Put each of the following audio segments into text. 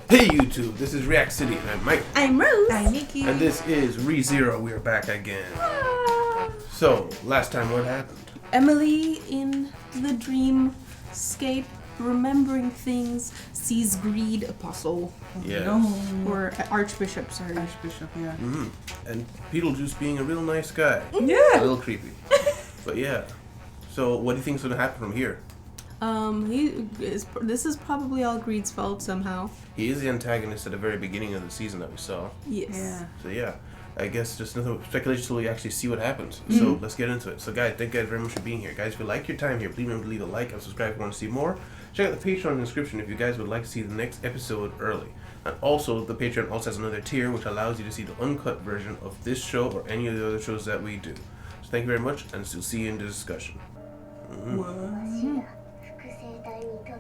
Hey YouTube, this is React City, and I'm Mike. I'm Rose. I'm Nikki. And this is ReZero. We are back again. So, last time what happened? Emily in the dreamscape, remembering things, sees Greed, apostle. Yes. No. Or Archbishop, sorry. Archbishop, yeah. Mm-hmm. And Petelgeuse being a real nice guy. A Yeah. little creepy. But yeah. So, what do you think's going to happen from here? This is probably all Greed's fault somehow. He is the antagonist at the very beginning of the season that we saw. Yes. Yeah. So yeah, I guess just nothing speculation until we actually see what happens. So let's get into it. So guys, thank you guys very much for being here. Guys, if you like your time here, please remember to leave a like and subscribe if you want to see more. Check out the Patreon in the description if you guys would like to see the next episode early. And also, the Patreon also has another tier which allows you to see the uncut version of this show or any of the other shows that we do. So thank you very much, and we'll see you in the discussion.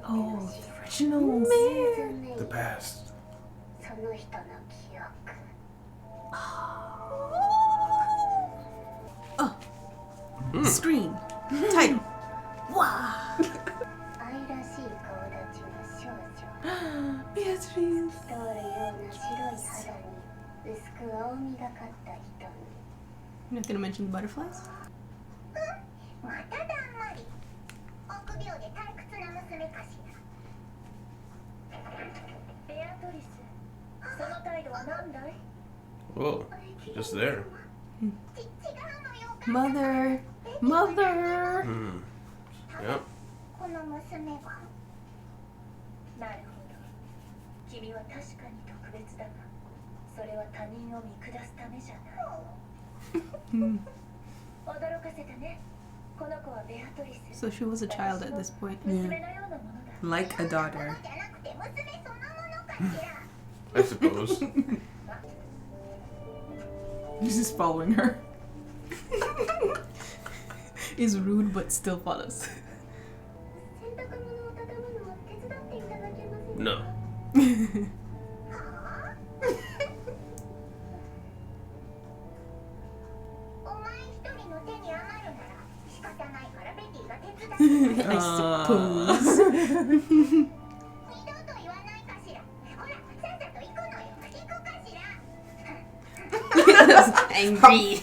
Oh, the originals. The past. Screen. Title. Wow. Beatrice. You're not gonna mention the butterflies? Whoa, just there. Mother. Mother. Yep. なるほど。君は確かに特別だが、それは他人を見下すためじゃない。驚かせたね。この子はベアトリス。 So she was a child at this point. 娘のようなものだ。 Like a daughter. I suppose. He's just following her. Is rude but still follows. No. I suppose. Angry.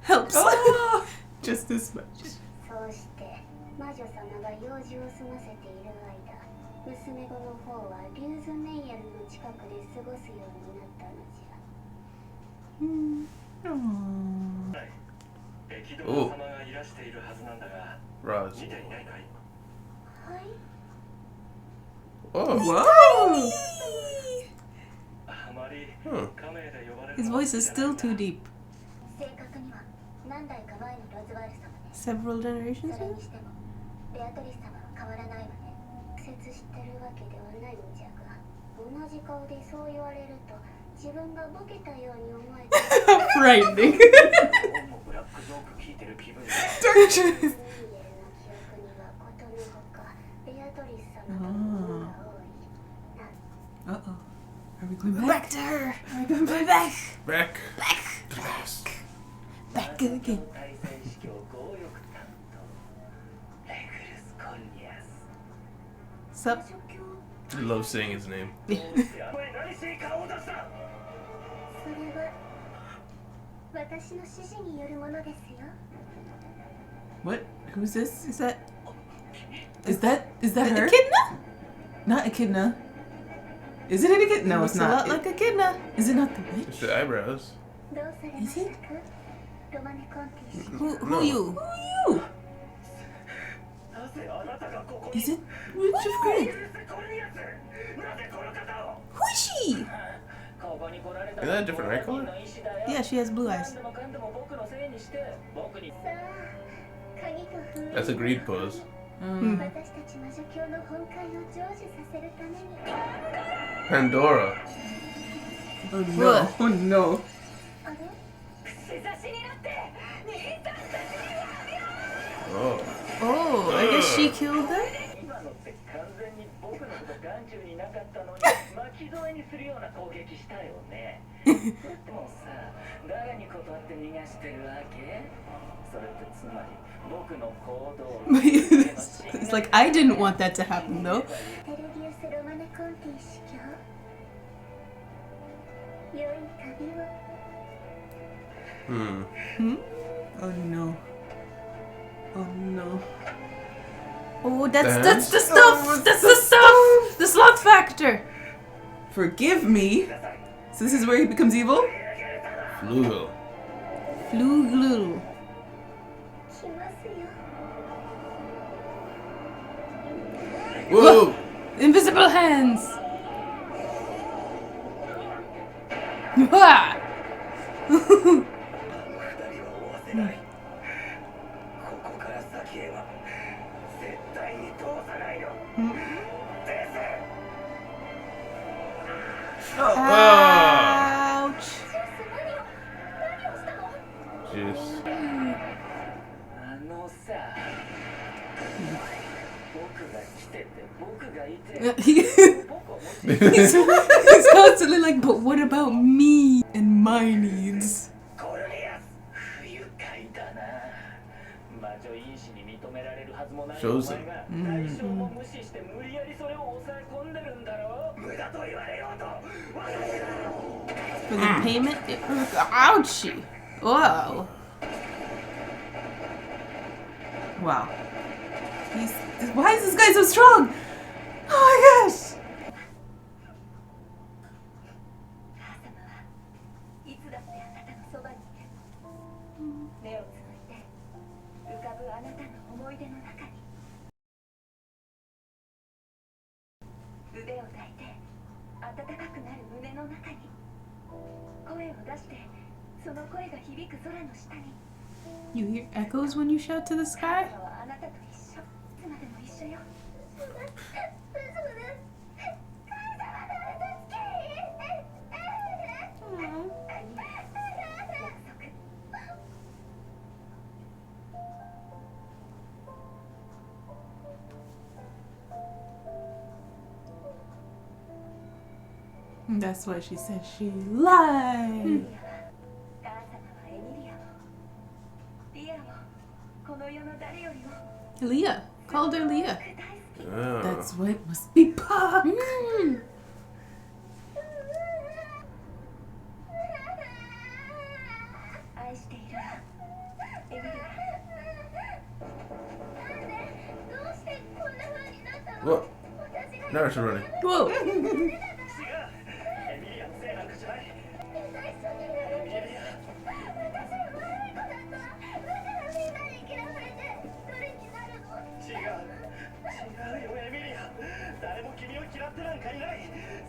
Helps. Oh, just as much. そうして魔女様が用事を済ませている間、娘子の方はリューズメイヤルの近くで過ごすようになったのじゃ。 Oh. Roz. はい。 Whoa. Whoa! Huh. His voice is still too deep. 正確には何代か前のロズワル様ね。 Several そ generations れ ago? にしてもベアトリス様は変わらないわね。直接知ってるわけではないんじゃが、同じ顔でそう言われると自分がボケたように思えて。Frightening. あ Uh-oh. Are we going back? Back to her. Are we going back? Back. Back. To the past. Back again. Sup? I love saying his name. それは私の指示によるものですよ。 What? Who's this? Is that Is that her? Echidna? Not Echidna. Is it an Echidna? No, it's Looks a lot not. like Echidna. Is it not the witch? Just the eyebrows. どうされましたか？ロマネコンティス。 Who you? Who are you? Is it Witch of Greed? Who is she? Is that a different eye color? Yeah, she has blue eyes. さあ、鍵と封印 That's a greed pose. うん。私たち魔女教の本会を成就させるために。 Pandora. Oh no. Oh no. あれ？ Oh. Oh, I guess she killed them? 巻き添えにするような攻撃したよね。でもさ、誰に It's like I didn't want that to happen though. ペテルギウス・ロマネ・コンティ司教良い旅を Hmm. Oh no. Oh no. Oh, that's Dance? the stuff. That's the stuff. The slot factor. Forgive me. So this is where he becomes evil? Flugal. Fluglu. 来ますよ Whoa! Invisible hands. Wah! あ Ouch. 何をしたの Jeez. あのさ、僕が来てて僕がいて He's 僕を持ち constantly like, but what about me and my needs? これや不愉快だな。魔女因子に認められるはずもないお前 Shows が them. 代償も無視して無理やりそれを抑え込んでるんだろ。無駄と言われようと。 For the payment? Ouchie. Whoa. Wow. Why is this guy so strong? Oh my gosh. 母様はいつだってあなたのそばにいる目をつむって浮かぶあなたの思い出の中に腕を抱いて温かくなる胸の中に声を出してその声が響く空の下に You hear echoes when you shout to the 母 sky? 様はあなたと一緒いつまでも一緒よそうだそうだ母様の嘘つき約束 That's why she said she lied. 母様はエミリアをリアをこの世の誰よりも Leah. Called her Leah. 大好き Ah. That's what must be Puck. Mm. 愛しているわエミリアなんでどうしてこんな風になったの What? 私が Now it's running. Whoa. 違う。エミリアのせいなんかじゃない。最初にエミリア。私悪い子だっただからみんなに嫌われて一人になるの違うよエミリア。誰も君を嫌ってなんかいない。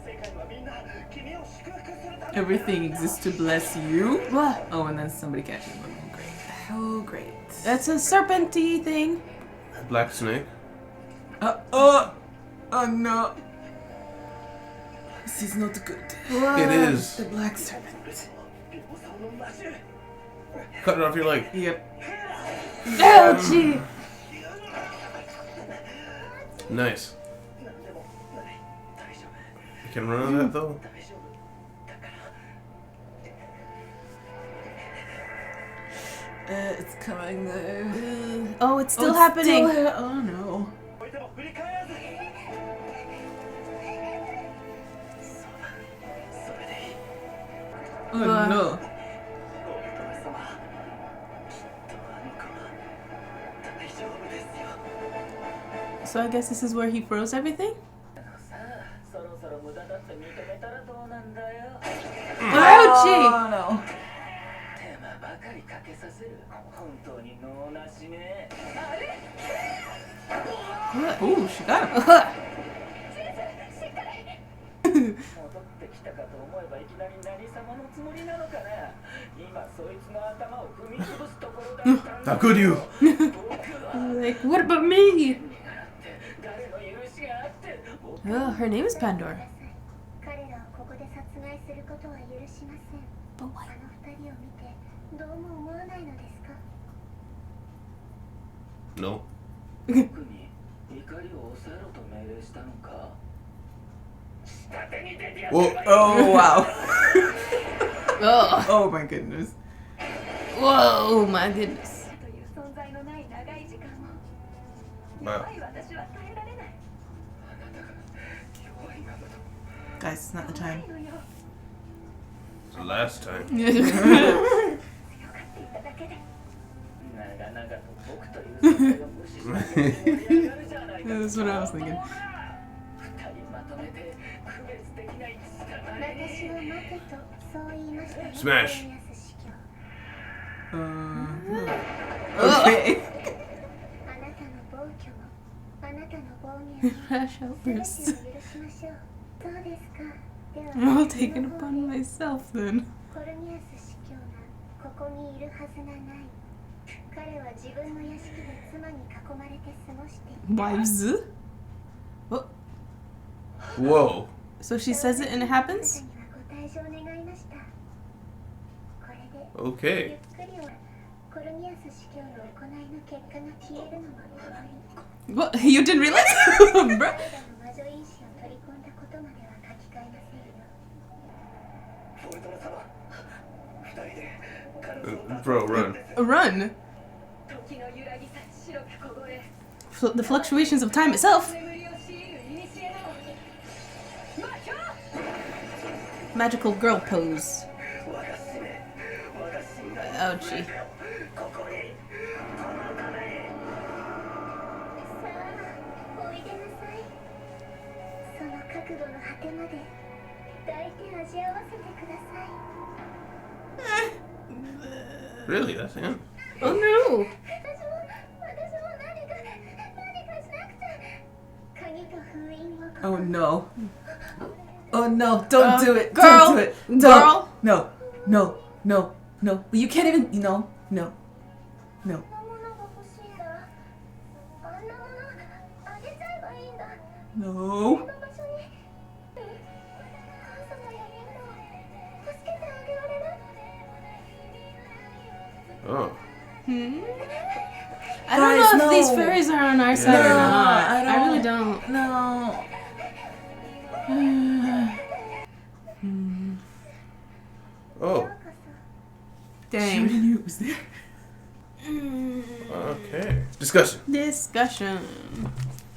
世界はみんな君を祝福するため。 Everything exists to bless you. What? Oh, and then somebody catches them. Great. Oh, great. That's a serpenty thing. Black snake. Oh no. This is not good. It is. The black serpent. 秒差の魔獣。 Cut it off your leg. Yep. Ouchie. Nice. なんでもない。大丈夫。 You can run on that though. 大丈夫。だから It's coming there. Oh, it's still Oh, it's happening. Oh no. 置いても振り返らず。そうだ。それでいい。 Oh no. お父様。きっとあの子は大丈夫ですよ。 So I guess this is where he froze everything? さあ、そろそろ無駄だって認めたらどうなんだよ。 Ouchie. Oh no. 手間ばかりかけさせる。本当に能なしね。 Oh, she got him. 戻ってきたかと思えばいきなり何様のつもりなのかな。今そいつの頭を踏み潰すところだったんだ。 How could you? 僕は Like, what about me? 身柄って誰の許しがあって僕 Oh, her name is Pandora. 彼らをここで殺害することは許しません But what? あの二人を見てどうも思わないのですか No. 僕に怒りを抑えろと命令したのか。下手に出てやって Whoa. Oh wow. Oh. Oh my goodness. Whoa, my goodness. という存在のない長い時間も Wow. 弱い私は耐えられない Guys, it's not the time. のよ It's the last time. 強がっていただけで 長々と僕という存在を無視しなくて盛り上がるじゃないか That's what I was thinking. 二人まとめて区別できないしかない私は待てとそう言いましたね Smash. コロニアス司教 Okay. あなたの暴挙もあなたの暴言も Rash 全てを outbursts. 許しましょうそうですかでは I'll take it upon myself then. コロニアス司教がここにいるはずがない彼は自分の屋敷で妻に囲まれて過ごしていた Wives? Oh, Whoa. so she says it and it あな happens? たにはご退場願いましたこれで Okay. ゆっくりはコロニアス司教の行いの結果が消えるのも終わり What? You didn't realize? Bruh. 彼らの魔女因子を取り込んだことまでは書き換えませんよ フォルトナ様二人で彼女を Bro, run. Run. 時の揺らぎさえ白く凍え The fluctuations of time itself. 眠りを強いる古の魔女 Magical girl pose. 我が使命我が信頼 Ouchie. ここにこのためにさあおいでなさいその覚悟の果てまで抱いて味合わせてください Really? That's him. Oh no. 私も何かしなくちゃ鍵と封印を Oh no. Oh no, don't do it. girl, Don't do it. Don't. girl. No, no, no, no. You can't even, no, no, no. あんなものが欲しいんだあんなものあげちゃえばいいんだ No. この場所に母様やみんなを助けてあげられる Oh. I don't know Guys, if these no. fairies are on our side or No, not. I I really don't. don't. No. Oh. She Dang. already knew it was there. Okay. Discussion. Discussion.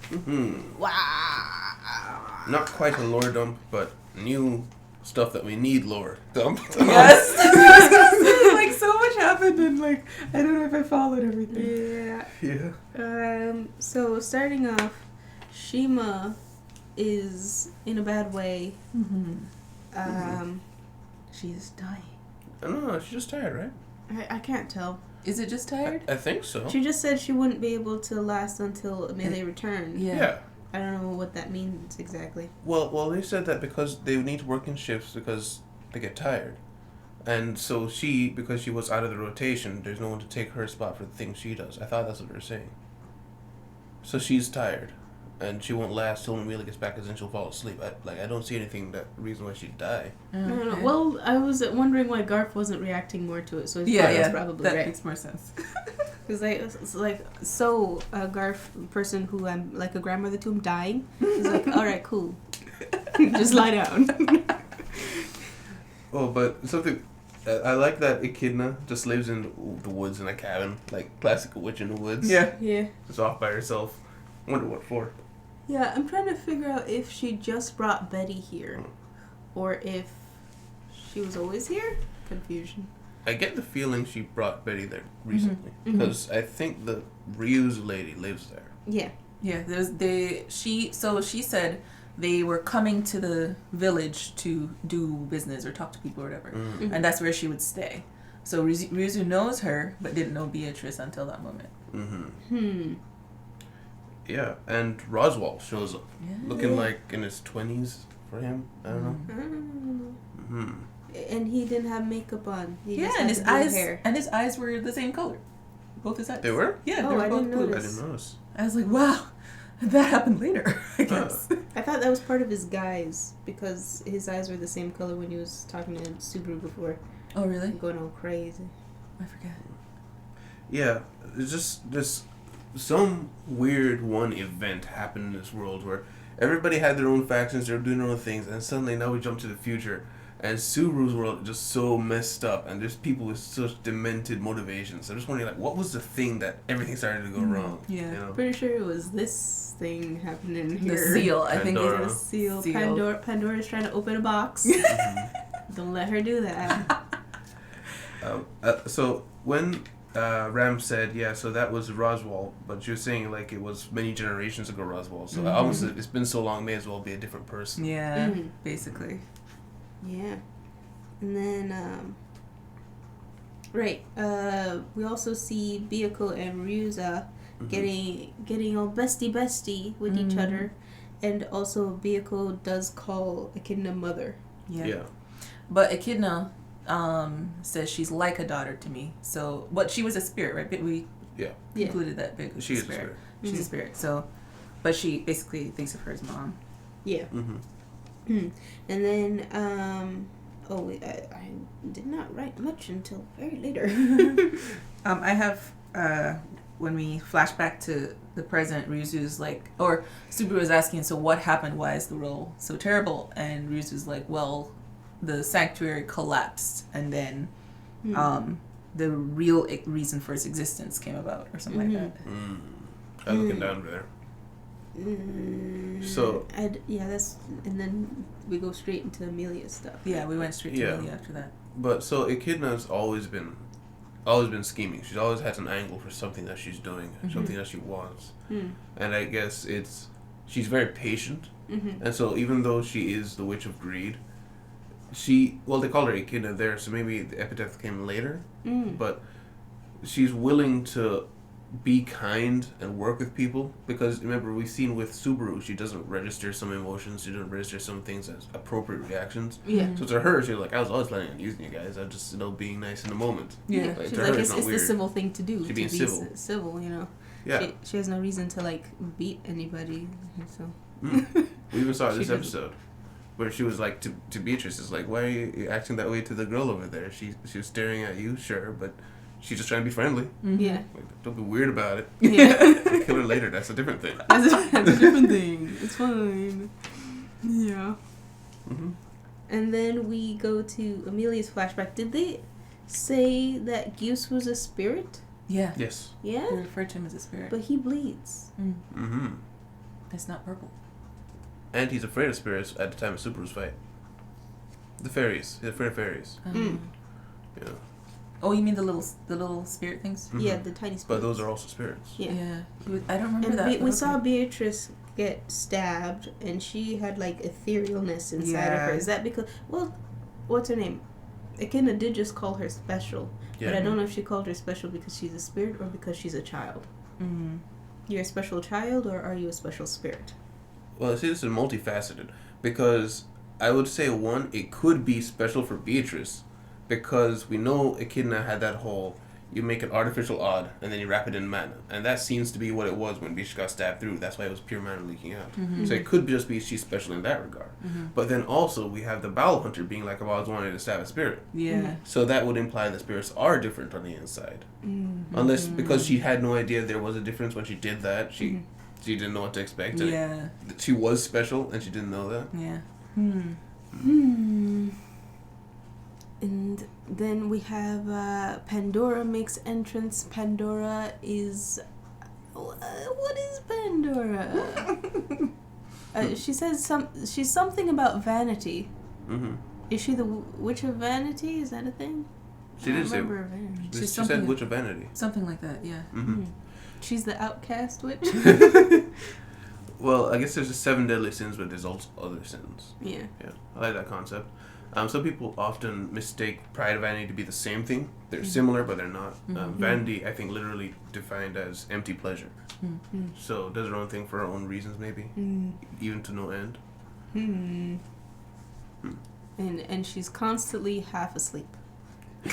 Hmm. Wow. Not quite a lore dump, but new stuff that we need lore dump. Yes. I was gonna say, like, so much happened and, like, I don't know if I followed everything. Yeah. Yeah. So starting off, Shima is in a bad way. She is dying. I don't know. She's just tired, right? I can't tell. Is it just tired? I think so. She just said she wouldn't be able to last until Melee returned. Yeah. I don't know what that means exactly. Well, they said that because they need to work in shifts because they get tired. And so she, because she was out of the rotation, there's no one to take her spot for the things she does. I thought that's what they were saying. So she's tired. And she won't last till Amelia gets back, because then she'll fall asleep. I don't see anything that reason why she'd die. I don't know. Well, I was wondering why Garth wasn't reacting more to it, so that's probably that right. makes more sense. Because a Garth person who I'm like a grandmother to him dying. He's like, all right, cool, just lie down. Oh, but something... I like that Echidna just lives in the woods in a cabin, like classic witch in the woods. Yeah. Just off by herself. Wonder what for. Yeah, I'm trying to figure out if she just brought Betty here, or if she was always here. Confusion. I get the feeling she brought Betty there recently, because I think the Ryu's lady lives there. Yeah. Yeah, she said they were coming to the village to do business or talk to people or whatever. And that's where she would stay. So Ryuzu knows her, but didn't know Beatrice until that moment. Yeah, and Roswell shows up, Yeah. looking like in his 20s for him. I don't know. And he didn't have makeup on. He Yeah, just and had his blue eyes hair. and his eyes were the same color. Both his eyes. They were? Yeah, Oh, they were I both didn't blue. I notice. didn't notice. I was like, wow, that happened later, I guess. I thought that was part of his guise because his eyes were the same color when he was talking to Subaru before. Oh, really? Going all crazy. I forget. Yeah, it's just this... Some weird one event happened in this world where everybody had their own factions, they were doing their own things, and suddenly now we jump to the future. And Subaru's world is just so messed up, and there's people with such demented motivations. I'm just wondering, like, what was the thing that everything started to go wrong? Yeah. You know? Pretty sure it was this thing happening here. The seal, I think. Pandora. The seal. Seal. Pandora's trying to open a box. Don't let her do that. So when Ram said, yeah, so that was Roswell, but you're saying like it was many generations ago Roswell. So almost it's been so long, may as well be a different person. Yeah, basically. Yeah. And then, right, we also see Byaku and Ryuza getting all bestie with each other. And also Byaku does call Echidna mother. Yeah. But Echidna says she's like a daughter to me. So, but she was a spirit, right? But we concluded that Byaku was She a is a spirit. spirit. She's a spirit. So, but she basically thinks of her as mom. Yeah. And then, I did not write much until very later. I have, when we flash back to the present, Ryuzu's like, or Subaru is asking, so what happened? Why is the world so terrible? And Ryuzu's like, well, the sanctuary collapsed, and then the real reason for its existence came about, or something like that. I'm looking down there. So that's, and then we go straight into Amelia's stuff. Yeah, we went straight to Amelia after that. But so Echidna's always been scheming. She's always had an angle for something that she's doing, something that she wants. And I guess she's very patient. And so even though she is the Witch of Greed, they called her Echidna there, so maybe the epithet came later. But she's willing to be kind and work with people, because remember, we've seen with Subaru, she doesn't register some emotions, she doesn't register some things as appropriate reactions. So to her, she's like, I was always planning on using you guys, I'm just being nice in the moment. Like, she's like, it's the civil thing to do. She's being civil. Civil, you know. Yeah. She has no reason to like beat anybody. So we even saw this episode where she was like to Beatrice, is like, why are you acting that way to the girl over there? She was staring at you, sure, but she's just trying to be friendly. Yeah. Like, don't be weird about it. Yeah. Kill her later. That's a different thing. That's a different thing. It's fine. Yeah. And then we go to Amelia's flashback. Did they say that Gyus was a spirit? Yeah. Yes. Yeah? They referred to him as a spirit. But he bleeds. It's not purple. And he's afraid of spirits at the time of Subaru's fight. The fairies. He's afraid of fairies. Yeah. Oh, you mean the little spirit things? Yeah, the tiny spirits. But those are also spirits. Yeah. I don't remember and that. We saw Beatrice get stabbed, and she had like etherealness inside of her. Is that because, well, what's her name? Echidna did just call her special. Yeah. But I don't know if she called her special because she's a spirit or because she's a child. You're a special child, or are you a special spirit? Well, see, this is multifaceted, because I would say, one, it could be special for Beatrice, because we know Echidna had that whole, you make an artificial odd, and then you wrap it in mana. And that seems to be what it was when Beatrice got stabbed through. That's why it was pure mana leaking out. So it could just be she's special in that regard. But then also, we have the Bowel Hunter being like, I've always wanted to stab a spirit. Yeah. So that would imply that spirits are different on the inside. Unless, because she had no idea there was a difference when she did that, she didn't know what to expect. Yeah. She was special, and she didn't know that. Yeah. And then we have Pandora makes entrance. Pandora is... what is Pandora? She says she's something about vanity. Is she the Witch of Vanity? Is that a thing? She did say... vanity. She said Witch of Vanity. Something like that, yeah. She's the outcast witch? Well, I guess there's the 7 deadly sins, but there's also other sins. Yeah. Yeah, I like that concept. Some people often mistake pride and vanity to be the same thing. They're similar, but they're not. Vanity, I think, literally defined as empty pleasure. So does her own thing for her own reasons, maybe, even to no end. And she's constantly half asleep.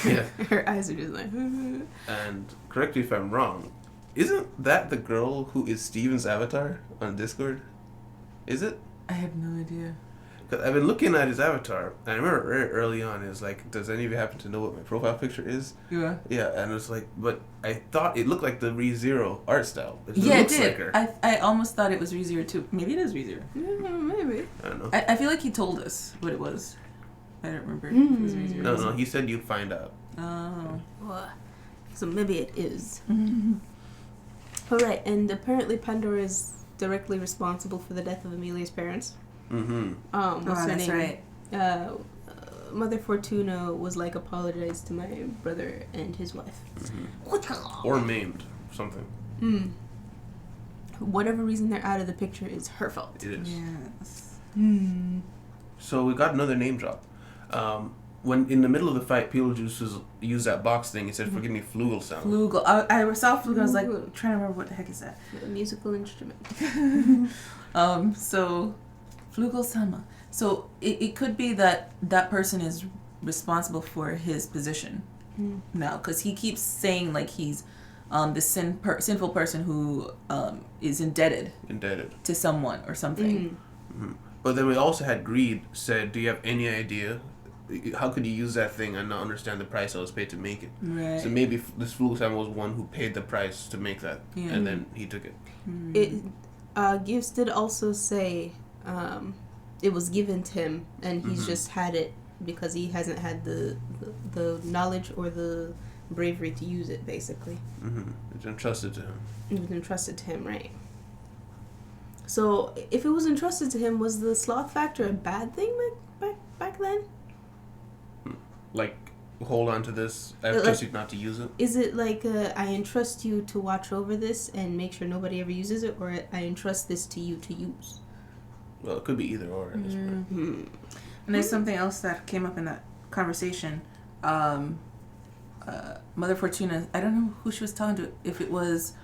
Yeah. Her eyes are just like... And correct me if I'm wrong, isn't that the girl who is Steven's avatar on Discord? Is it? I have no idea. Because I've been looking at his avatar, and I remember very early on, it was like, does any of you happen to know what my profile picture is? Yeah. Yeah, and it was like, but I thought it looked like the ReZero art style. It Yeah, it looks did. like her. I almost thought it was ReZero too. Maybe it is ReZero. Maybe. I don't know. I feel like he told us what it was. I don't remember. If it was Rizu or No, Rizu. he said you'd find out. Oh. So maybe it is. All right, and apparently Pandora is directly responsible for the death of Amelia's parents. Mm-hmm. What's her that's name? right. Mother Fortuna was like, apologize to my brother and his wife. Or maimed. Something. Whatever reason they're out of the picture is her fault. It is. Yes. So we got another name drop. When in the middle of the fight, Petelgeuse used that box thing. He said, "Forgive me, Flugel sound." Flugel. I saw Flugel. I was like Flugel. trying to remember what the heck is that. A musical instrument. So Flugel Sama. So it could be that that person is responsible for his position now, because he keeps saying like he's the sinful person who is indebted to someone or something. But then we also had Greed said, "Do you have any idea? How could you use that thing and not understand the price I was paid to make it?" Right. So maybe this Flugel was one who paid the price to make that, Yeah. and then he took it. Gibbs did also say it was given to him, and he's just had it because he hasn't had the knowledge or the bravery to use it, basically. It's entrusted to him. It was entrusted to him, right? So, if it was entrusted to him, was the sloth factor a bad thing back then? Like, hold on to this. I trust you not to use it. Is it like I entrust you to watch over this and make sure nobody ever uses it, or I entrust this to you to use? Well, it could be either or. At this point. And there's something else that came up in that conversation. Mother Fortuna, I don't know who she was talking to, if it was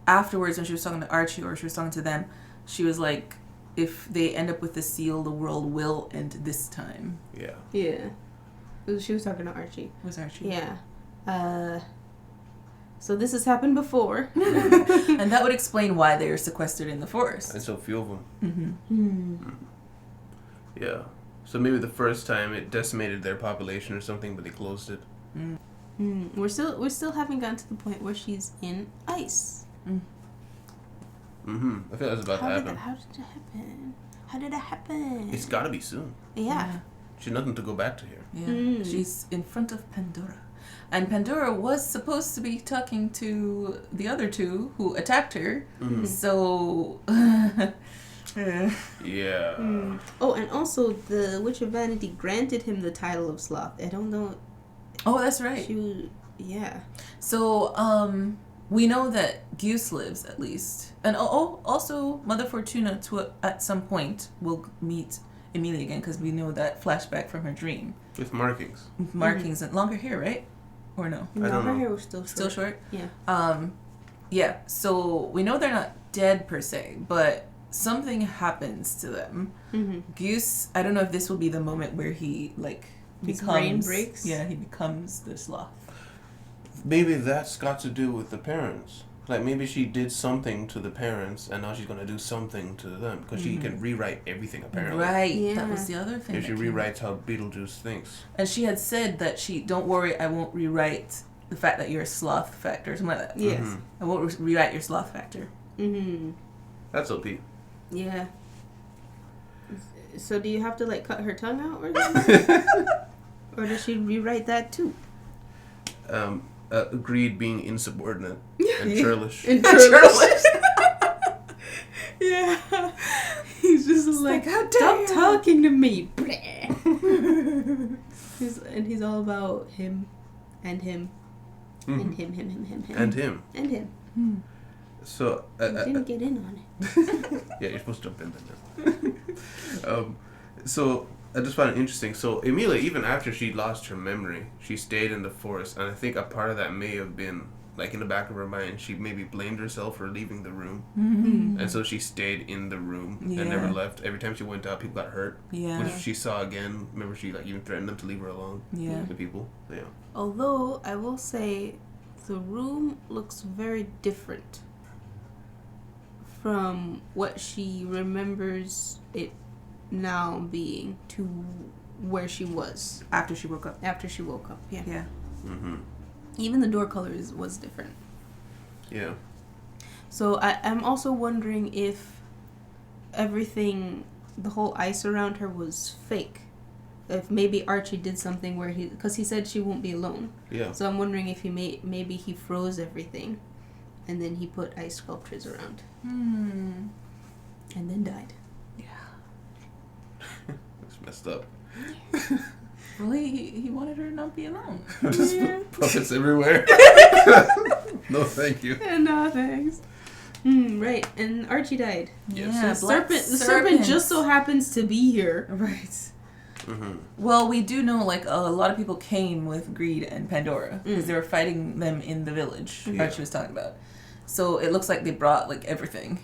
afterwards when she was talking to Archie or she was talking to them. She was like, if they end up with the seal, the world will end this time. Yeah. Yeah. She was talking to Archie. Was Archie? Yeah. So this has happened before. And that would explain why they are sequestered in the forest. And so few of them. Yeah. So maybe the first time it decimated their population or something, but they closed it. We still haven't gotten to the point where she's in ice. I feel like that's about to happen. How did it happen? How did it happen? It's got to be soon. Yeah. She's nothing to go back to here. Yeah. She's in front of Pandora. And Pandora was supposed to be talking to the other two who attacked her. So... Yeah. Oh, and also the Witch of Vanity granted him the title of Sloth. I don't know. Oh, that's right. She was, yeah. So, we know that Goose lives, at least. And also, Mother Fortuna, at some point, will meet Emilia again, because we know that flashback from her dream. With markings. Markings and longer hair, right? Or no? I don't her know. hair was still short. Still short? Yeah. Yeah, so we know they're not dead, per se, but something happens to them. Goose, I don't know if this will be the moment where he, like, His becomes... brain breaks? Yeah, he becomes the sloth. Maybe that's got to do with the parents. Like, maybe she did something to the parents, and now she's going to do something to them. Because she can rewrite everything, apparently. Right, Yeah. that was the other thing. If she that came up. rewrites how Beetlejuice thinks. And she had said that don't worry, I won't rewrite the fact that you're a sloth factor, something like that. Yes. I won't rewrite your sloth factor. That's OP. Yeah. So do you have to, like, cut her tongue out or something? Or does she rewrite that too? Greed being insubordinate and churlish. And Churlish. Yeah. He's just like, how dare stop you." talking to me. he's all about him and him. And him. And him. And him. So, You didn't get in on it. yeah, you're supposed to jump in there. So, I just found it interesting. So, Emilia, even after she lost her memory, she stayed in the forest. And I think a part of that may have been, like, in the back of her mind, she maybe blamed herself for leaving the room. And so she stayed in the room and never Yeah. left. Every time she went out, people got hurt. Yeah. Which she saw again. Remember, she, like, even threatened them to leave her alone. Yeah. The people. Yeah. Although, I will say, the room looks very different from what she remembers it now being to where she was After she woke up. after she woke up. Yeah. Yeah. Even the door color was different. Yeah. So I'm also wondering if everything, the whole ice around her was fake if maybe Archie did something where because he said she won't be alone. Yeah. So I'm wondering if maybe he froze everything, and then he put ice sculptures around, and then died. It's messed up. Well, he wanted her to not be alone. Just puppets everywhere. No, thank you. No thanks. Right, and Archie died. Yes. Yeah, The serpent just so happens to be here. Right. Mm-hmm. Well, we do know, like, a lot of people came with Greed and Pandora because they were fighting them in the village. Yeah. Archie was talking about. So it looks like they brought, like, everything,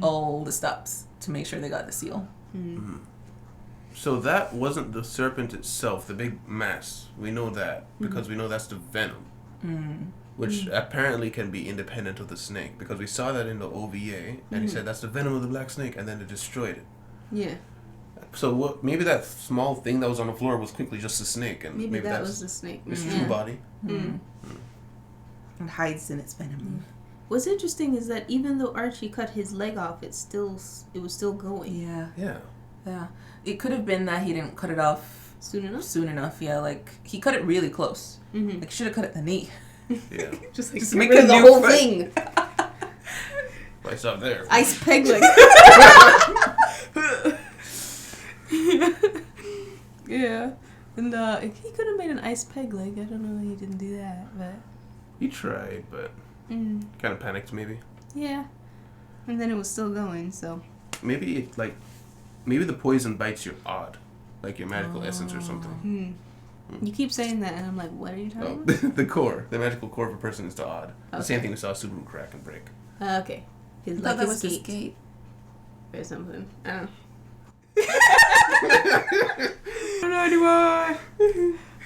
all the stops to make sure they got the seal. Mm-hmm. So that wasn't the serpent itself, the big mass. We know that because we know that's the venom, which apparently can be independent of the snake because we saw that in the OVA, and he said that's the venom of the black snake, and then they destroyed it. Yeah. So maybe that small thing that was on the floor was quickly just a snake, and Maybe that that's was the snake. its true body. And hides in its venom. What's interesting is that even though Archie cut his leg off, it was still going. Yeah. Yeah. Yeah. It could have been that he didn't cut it off Soon enough. Yeah, like, he cut it really close. Mm-hmm. Like, should have cut it at the knee. Yeah. Just Just get make rid a of the new whole foot. thing. Right, stop there. Ice peg leg. Yeah. And he could have made an ice peg leg. I don't know why he didn't do that, but He tried, but kind of panicked maybe. yeah. And then it was still going, so Maybe maybe the poison bites you odd, like your magical essence or something. You keep saying that, and I'm like, what are you talking Oh, about? the magical core of a person is to odd. The same thing we saw Subaru crack and break. Okay. His I thought that was his his gate. or something. I don't know. I don't know anymore.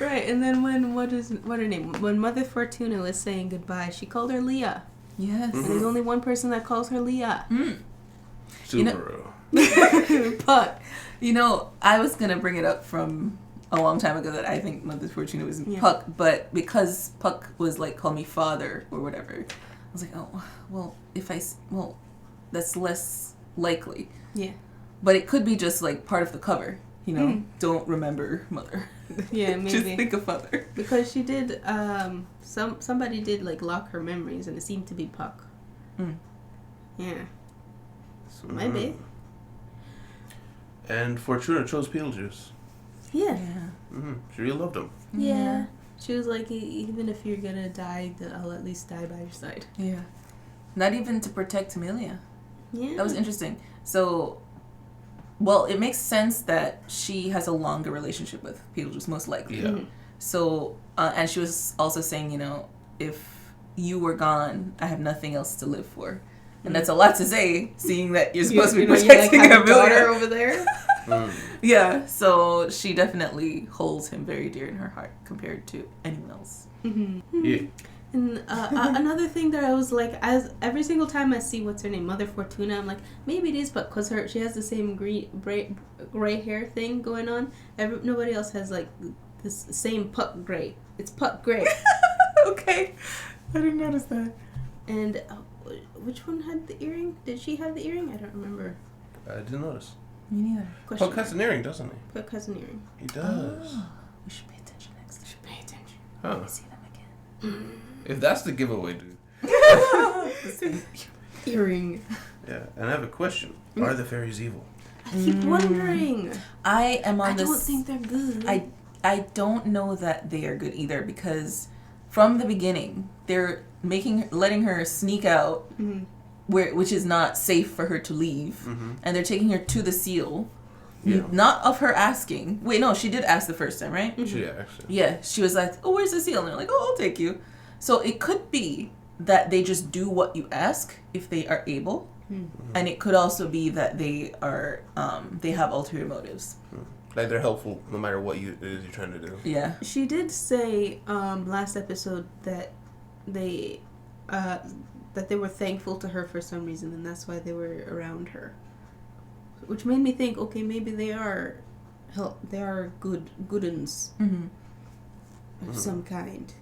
Right, and then what her name? When Mother Fortuna was saying goodbye, she called her Leah. Yes. And there's only one person that calls her Leah. Subaru. Puck. You know, I was going to bring it up from a long time ago that I think Mother Fortuna was Puck, but because Puck was like, call me father or whatever, I was like, oh, well, that's less likely. Yeah. But it could be just like part of the cover, you know, don't remember mother. Yeah, maybe. Just think of mother. Because she did, somebody did like lock her memories, and it seemed to be Puck. Yeah. So maybe. And Fortuna chose Petelgeuse. Yeah. She really loved him. Yeah. She was like, even if you're gonna die, I'll at least die by your side. Yeah. Not even to protect Amelia. Yeah. That was interesting. So, well, it makes sense that she has a longer relationship with Beetlejuice, most likely. Yeah. So, and she was also saying, you know, if you were gone, I have nothing else to live for. And that's a lot to say, seeing that you're supposed to be protecting a daughter Amelia. over there. Yeah, so she definitely holds him very dear in her heart compared to anyone else. Yeah. And another thing that I was like, as every single time I see what's her name, Mother Fortuna, I'm like, maybe it is, but because she has the same gray hair thing going on. Nobody else has like this same Puck gray. It's Puck gray. Okay, I didn't notice that. And which one had the earring? Did she have the earring? I don't remember. I didn't notice. Me neither. Puck has an earring, doesn't he? Puck has an earring. He does. Oh, we should pay attention next time. Pay attention. Huh. See them again. If that's the giveaway, dude. Earring. Yeah. And I have a question. Are the fairies evil? I keep wondering. I am on this. I don't think they're good. I don't know that they are good either because from the beginning they're letting her sneak out which is not safe for her to leave, and they're taking her to the seal. Yeah. Not of her asking. Wait, no, she did ask the first time, right? Yeah, actually. Yeah, she was like, "Oh, where's the seal?" And they're like, "Oh, I'll take you." So it could be that they just do what you ask if they are able, and it could also be that they are they have ulterior motives. Like they're helpful no matter what it is you're trying to do. Yeah. She did say last episode that they were thankful to her for some reason, and that's why they were around her. Which made me think, okay, maybe they are good uns of some kind.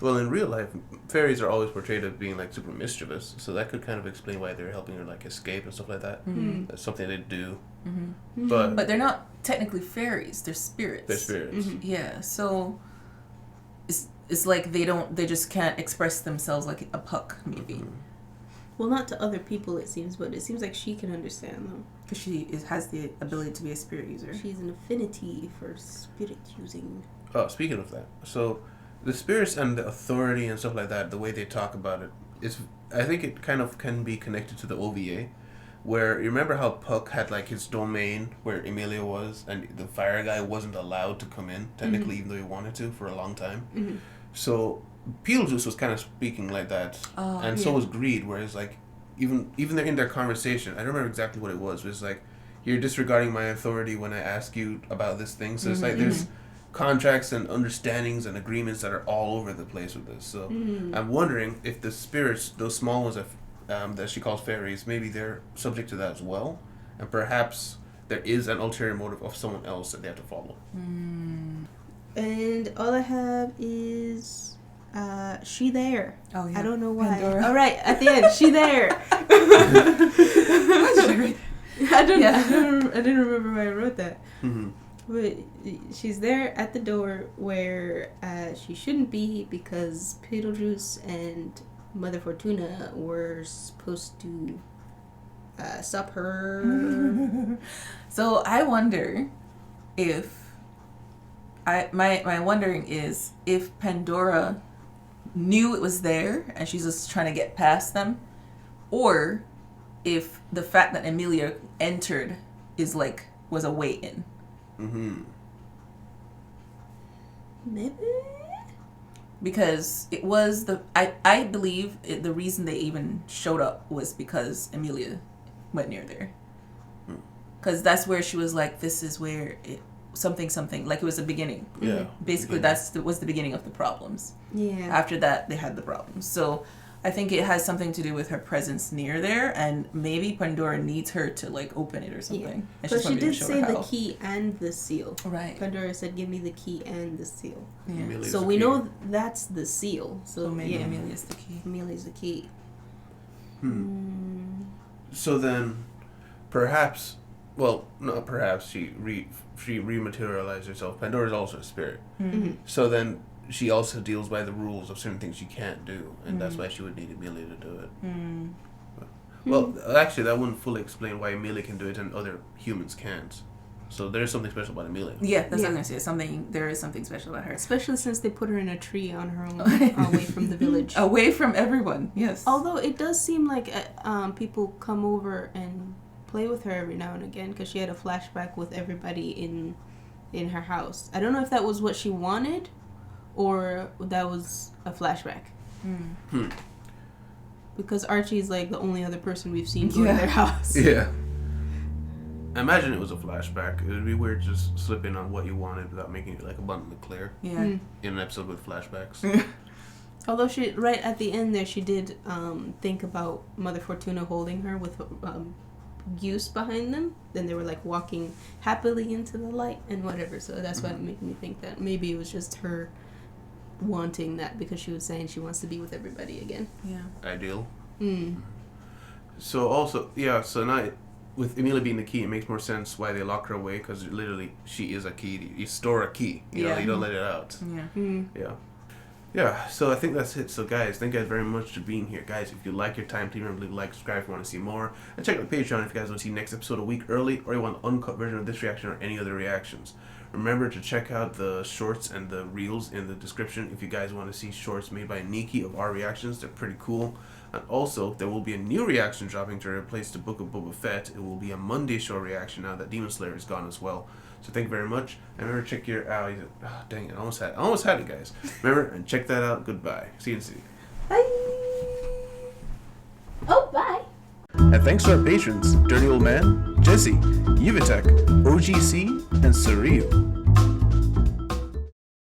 Well, in real life, fairies are always portrayed as being like super mischievous, so that could kind of explain why they're helping her like escape and stuff like that. Mm-hmm. That's something they do. Mm-hmm. But they're not technically fairies; they're spirits. they're spirits. Mhm. Yeah, so it's like they just can't express themselves like a puck, maybe, Well, not to other people, it seems, but it seems like she can understand them. because she has the ability to be a spirit user. She's an affinity for spirit using. Oh, speaking of that, so the spirits and the authority and stuff like that, the way they talk about it, is I think it kind of can be connected to the OVA, where you remember how Puck had like his domain where Emilia was, and the fire guy wasn't allowed to come in technically, even though he wanted to for a long time. Mm-hmm. So Petelgeuse was kind of speaking like that, and so yeah. was Greed, whereas like even they're in their conversation, I don't remember exactly what it was. It was like, you're disregarding my authority when I ask you about this thing. So it's like there's contracts and understandings and agreements that are all over the place with this. So I'm wondering if the spirits, those small ones that she calls fairies, maybe they're subject to that as well, and perhaps there is an ulterior motive of someone else that they have to follow. And all I have is she there. Oh yeah. I don't know why. Pandora. All right, at the end, she there. I didn't remember why I wrote that. Mm-hmm. But she's there at the door where she shouldn't be, because Petelgeuse and Mother Fortuna were supposed to stop her. So I wonder if my wondering is if Pandora knew it was there and she's just trying to get past them, or if the fact that Emilia entered was a way in. Mm-hmm. Maybe. Because it was I believe the reason they even showed up was because Emilia went near there. Because that's where she was like, this is where something, like it was the beginning. Yeah. Basically, was the beginning of the problems. Yeah. After that, they had the problems. So I think it has something to do with her presence near there, and maybe Pandora needs her to like open it or something. Yeah. And But she's she probably gonna did show say her the how. key and the seal. Right. Pandora said, "Give me the key and the seal." Yeah. Emilia's So the we key. know that's the seal. So So maybe yeah, Amelia's the key. Amelia's the key. So then, perhaps, well, not perhaps, she rematerialized herself. Pandora's also a spirit. So then she also deals by the rules of certain things she can't do, and that's why she would need Emilia to do it. Well, actually, that wouldn't fully explain why Emilia can do it and other humans can't. So there's something special about Emilia. Yeah, that's Yeah. what I was gonna say. There is something special about her. Especially since they put her in a tree on her own, away from the village. Away from everyone, yes. Although it does seem like people come over and play with her every now and again, because she had a flashback with everybody in her house. I don't know if that was what she wanted, or that was a flashback. Because Archie's like the only other person we've seen go to their house. Yeah. I imagine it was a flashback. It would be weird just slipping on what you wanted without making it like abundantly clear Yeah. in an episode with flashbacks. Although she, right at the end there, she did think about Mother Fortuna holding her with Goose behind them. Then they were like walking happily into the light and whatever. So that's what made me think that maybe it was just her wanting that, because she was saying she wants to be with everybody again. Yeah. Ideal. So also, yeah, so now with Emilia being the key, it makes more sense why they lock her away, because literally she is a key. You store a key, you know, you don't let it out. Yeah. Yeah, so I think that's it. So guys, thank you guys very much for being here. Guys, if you like your time, please remember to leave a like, subscribe if you want to see more. And check out the Patreon if you guys want to see next episode a week early, or you want an uncut version of this reaction or any other reactions. Remember to check out the shorts and the reels in the description if you guys want to see shorts made by Nikki of our reactions. They're pretty cool. And also, there will be a new reaction dropping to replace the Book of Boba Fett. It will be a Monday show reaction now that Demon Slayer is gone as well. So thank you very much. And remember, check your... dang it, I almost had it, guys. Remember, and check that out. Goodbye. See you in the city. Bye. Oh, bye. And thanks to our patrons, Dirty Old Man, Jesse, Yuvitek, OGC, and Surreal.